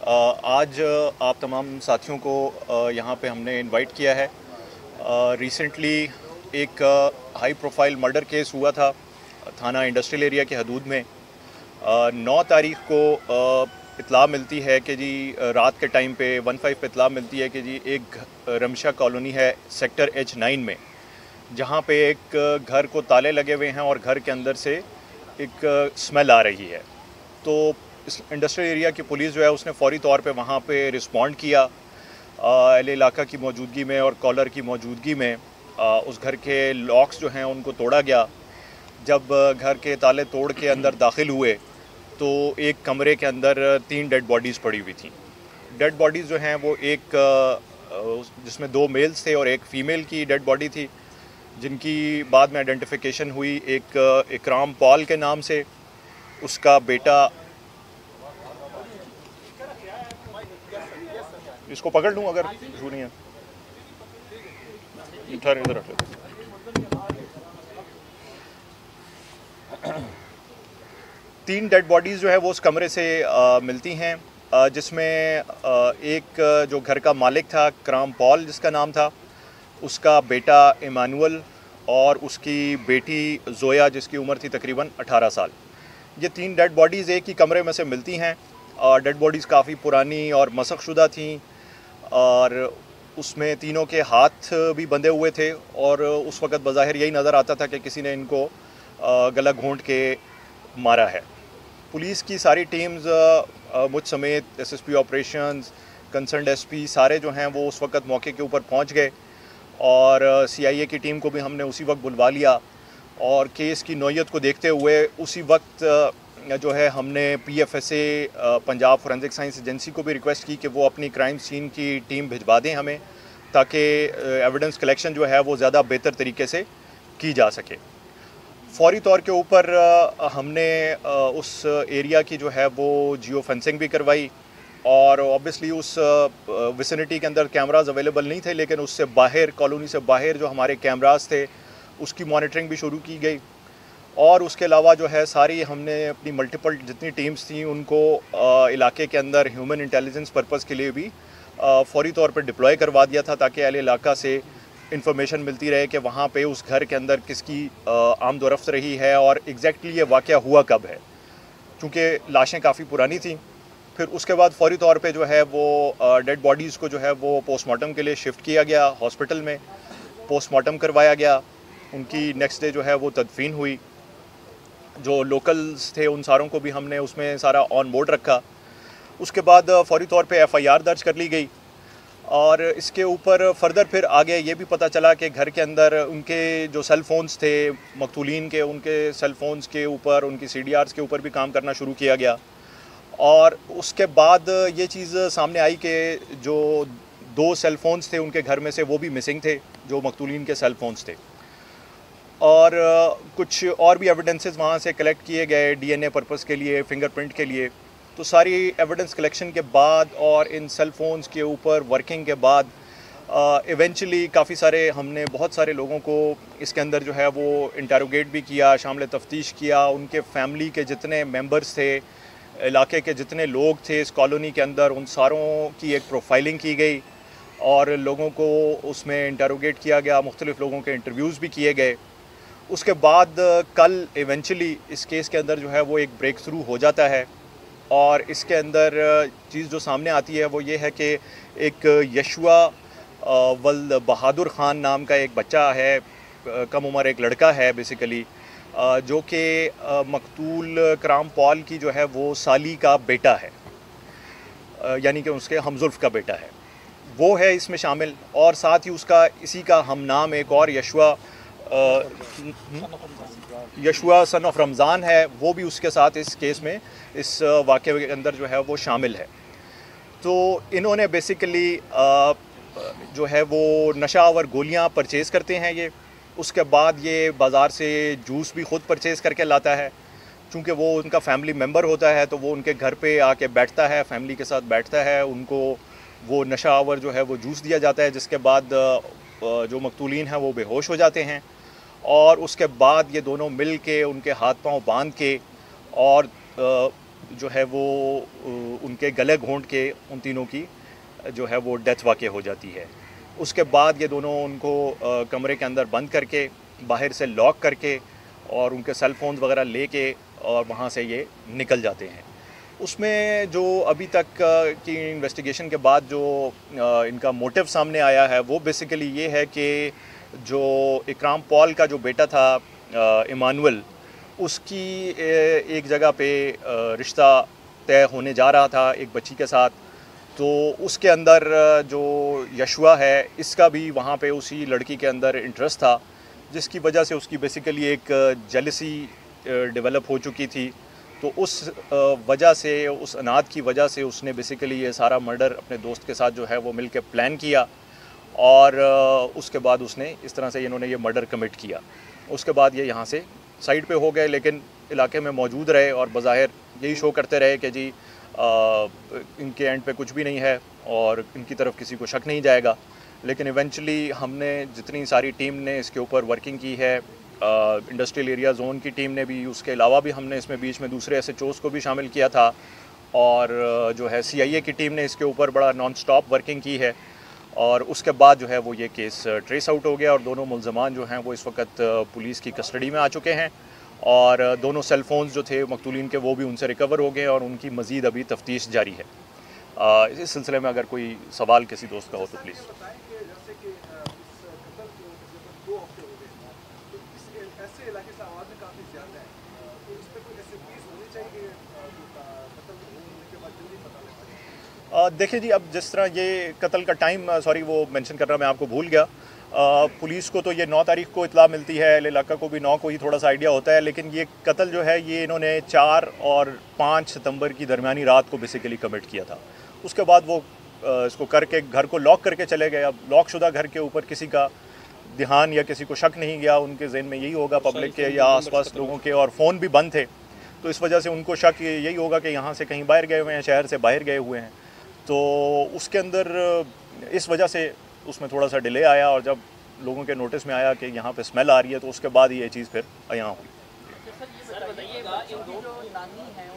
आज आप तमाम साथियों को यहाँ पे हमने इनवाइट किया है। रिसेंटली एक हाई प्रोफाइल मर्डर केस हुआ था थाना इंडस्ट्रियल एरिया के हदूद में। 9 तारीख को इत्तला मिलती है कि जी रात के टाइम पे 15 पे इत्तला मिलती है कि जी एक रमशा कॉलोनी है सेक्टर H9 में, जहाँ पे एक घर को ताले लगे हुए हैं और घर के अंदर से एक स्मेल आ रही है। तो इस इंडस्ट्रियल एरिया की पुलिस जो है उसने फ़ौरी तौर पे वहाँ पे रिस्पॉन्ड किया। अहले इलाका की मौजूदगी में और कॉलर की मौजूदगी में उस घर के लॉक्स जो हैं उनको तोड़ा गया। जब घर के ताले तोड़ के अंदर दाखिल हुए तो एक कमरे के अंदर 3 डेड बॉडीज़ पड़ी हुई थी। डेड बॉडीज़ जो हैं वो एक जिसमें 2 मेल्स थे और एक फ़ीमेल की डेड बॉडी थी, जिनकी बाद में आइडेंटिफिकेशन हुई एक इकराम पॉल के नाम से। उसका बेटा, इसको पकड़ लूँ अगर इशू नहीं है, इधर रख लेते। 3 डेड बॉडीज़ जो है वो उस कमरे से मिलती हैं, जिसमें एक जो घर का मालिक था इकराम पॉल जिसका नाम था, उसका बेटा इमानुअल और उसकी बेटी जोया जिसकी उम्र थी तकरीबन 18 साल। ये 3 डेड बॉडीज़ एक ही कमरे में से मिलती हैं। डेड बॉडीज़ काफ़ी पुरानी और मसक़शुदा थीं और उसमें तीनों के हाथ भी बंधे हुए थे और उस वक़्त बज़ाहिर यही नज़र आता था कि किसी ने इनको गला घोंट के मारा है। पुलिस की सारी टीम्स मुझ समेत SSP ऑपरेशंस, कंसर्न्ड SP सारे जो हैं वो उस वक़्त मौके के ऊपर पहुंच गए और CIA की टीम को भी हमने उसी वक्त बुलवा लिया और केस की नौयत को देखते हुए उसी वक्त जो है हमने PFSA Punjab forensic science agency को भी रिक्वेस्ट की कि वो अपनी क्राइम सीन की टीम भिजवा दें हमें, ताकि एविडेंस कलेक्शन जो है वो ज़्यादा बेहतर तरीके से की जा सके। फ़ौरी तौर के ऊपर हमने उस एरिया की जो है वो जियो फेंसिंग भी करवाई और ऑब्वियसली उस विसिनिटी के अंदर कैमराज अवेलेबल नहीं थे, लेकिन उससे बाहर, कॉलोनी से बाहर जो हमारे कैमराज थे उसकी मॉनिटरिंग भी शुरू की गई। और उसके अलावा जो है सारी हमने अपनी मल्टीपल जितनी टीम्स थी उनको इलाके के अंदर ह्यूमन इंटेलिजेंस पर्पज़ के लिए भी फ़ौरी तौर पर डिप्लॉय करवा दिया था, ताकि अहले इलाका से इंफॉर्मेशन मिलती रहे कि वहाँ पे उस घर के अंदर किसकी आमदोरफ्त रही है और एग्जैक्टली ये वाक़या हुआ कब है, क्योंकि लाशें काफ़ी पुरानी थी। फिर उसके बाद फ़ौरी तौर पे जो है वो डेड बॉडीज़ को जो है वो पोस्टमार्टम के लिए शिफ्ट किया गया हॉस्पिटल में, पोस्टमार्टम करवाया गया। उनकी नेक्स्ट डे जो है वो तदफीन हुई। जो लोकल्स थे उन सारों को भी हमने उसमें सारा ऑन बोर्ड रखा। उसके बाद फ़ौरी तौर पे FIR दर्ज कर ली गई और इसके ऊपर फर्दर फिर आगे ये भी पता चला कि घर के अंदर उनके जो सेल फ़ोन्स थे मकतूलीन के, उनके सेल फ़ोन्स के ऊपर, उनकी CDRs के ऊपर भी काम करना शुरू किया गया। और उसके बाद ये चीज़ सामने आई कि जो 2 सेल फ़ोन्स थे उनके घर में से वो भी मिसिंग थे, जो मकतूलीन के सेल फ़ोन्स थे। और कुछ और भी एविडेंसेस वहाँ से कलेक्ट किए गए DNA पर्पज़ के लिए, फिंगरप्रिंट के लिए। तो सारी एविडेंस कलेक्शन के बाद और इन सेल फ़ोन्स के ऊपर वर्किंग के बाद इवेंचुअली हमने बहुत सारे लोगों को इसके अंदर जो है वो इंटरोगेट भी किया, शामिल तफ्तीश किया। उनके फैमिली के जितने मेंबर्स थे, इलाके के जितने लोग थे इस कॉलोनी के अंदर, उन सारों की एक प्रोफाइलिंग की गई और लोगों को उसमें इंटरोगेट किया गया, मुख्तलिफ़ लोगों के इंटरव्यूज़ भी किए गए। उसके बाद कल इवेंचुअली इस केस के अंदर जो है वो एक ब्रेक थ्रू हो जाता है और इसके अंदर चीज़ जो सामने आती है वो ये है कि एक यशुआ वल्द बहादुर ख़ान नाम का एक बच्चा है, कम उम्र एक लड़का है बेसिकली, जो कि मकतूल इकराम पॉल की जो है वो साली का बेटा है, यानी कि उसके हमजुल्फ़ का बेटा है, वो है इसमें शामिल। और साथ ही उसका इसी का हम नाम एक और यशुआ सन ऑफ रमज़ान है, वो भी उसके साथ इस केस में, इस वाक़े के अंदर जो है वो शामिल है। तो इन्होंने बेसिकली जो है वो नशा आवर गोलियाँ परचेज़ करते हैं ये। उसके बाद ये बाज़ार से जूस भी ख़ुद परचेज़ करके लाता है, चूँकि वो उनका फैमिली मेम्बर होता है तो वो उनके घर पे आके बैठता है, फैमिली के साथ बैठता है, उनको वो नशा आवर जो है वो जूस दिया जाता है, जिसके बाद जो मकतूलीन हैं वो बेहोश हो जाते हैं। और उसके बाद ये दोनों मिल के उनके हाथ पांव बांध के और जो है वो उनके गले घोंट के उन तीनों की जो है वो डेथ वाक़ हो जाती है। उसके बाद ये दोनों उनको कमरे के अंदर बंद करके, बाहर से लॉक करके और उनके सेल फ़ोन्स वगैरह लेके और वहाँ से ये निकल जाते हैं। उसमें जो अभी तक की इन्वेस्टिगेशन के बाद जो इनका मोटिव सामने आया है वो बेसिकली ये है कि जो इकराम पॉल का जो बेटा था इमानुअल, उसकी एक जगह पे रिश्ता तय होने जा रहा था एक बच्ची के साथ। तो उसके अंदर जो यशुआ है, इसका भी वहाँ पे उसी लड़की के अंदर इंटरेस्ट था, जिसकी वजह से उसकी बेसिकली एक जेलसी डेवलप हो चुकी थी। तो उस वजह से, उस अनाद की वजह से उसने बेसिकली ये सारा मर्डर अपने दोस्त के साथ जो है वो मिलकर प्लान किया और उसके बाद उसने इस तरह से इन्होंने ये मर्डर कमिट किया। उसके बाद ये यहाँ से साइड पे हो गए, लेकिन इलाके में मौजूद रहे और बज़ाहिर यही शो करते रहे कि जी इनके एंड पे कुछ भी नहीं है और इनकी तरफ किसी को शक नहीं जाएगा। लेकिन इवेंचुअली हमने जितनी सारी टीम ने इसके ऊपर वर्किंग की है, इंडस्ट्रियल एरिया जोन की टीम ने भी, उसके अलावा भी हमने इसमें बीच में दूसरे SHOs को भी शामिल किया था और जो है CIA की टीम ने इसके ऊपर बड़ा नॉन स्टॉप वर्किंग की है और उसके बाद जो है वो ये केस ट्रेस आउट हो गया और दोनों मुल्ज़मान जो हैं वो इस वक्त पुलिस की कस्टडी में आ चुके हैं और दोनों सेल फोन्स जो थे मकतूलीन के वो भी उनसे रिकवर हो गए और उनकी मज़ीद अभी तफ्तीश जारी है। इस सिलसिले में अगर कोई सवाल किसी दोस्त का हो तो प्लीज़। देखिए जी, अब जिस तरह ये कत्ल का टाइम सॉरी वो मेंशन करना मैं आपको भूल गया। पुलिस को तो ये 9 तारीख को इत्तला मिलती है, इलाका को भी 9 को ही थोड़ा सा आइडिया होता है, लेकिन ये कत्ल जो है ये इन्होंने 4 और 5 सितंबर की दरमियानी रात को बेसिकली कमिट किया था। उसके बाद वो इसको करके घर को लॉक करके चले गए। अब लॉकशुदा घर के ऊपर किसी का ध्यान या किसी को शक नहीं गया, उनके जहन में यही होगा पब्लिक के या आसपास लोगों के, और फ़ोन भी बंद थे, तो इस वजह से उनको शक यही होगा कि यहाँ से कहीं बाहर गए हुए हैं, शहर से बाहर गए हुए हैं। तो उसके अंदर इस वजह से उसमें थोड़ा सा डिले आया और जब लोगों के नोटिस में आया कि यहाँ पे स्मेल आ रही है तो उसके बाद ये चीज़ फिर यहाँ हुई। सर बताइएगा, इनकी जो नानी है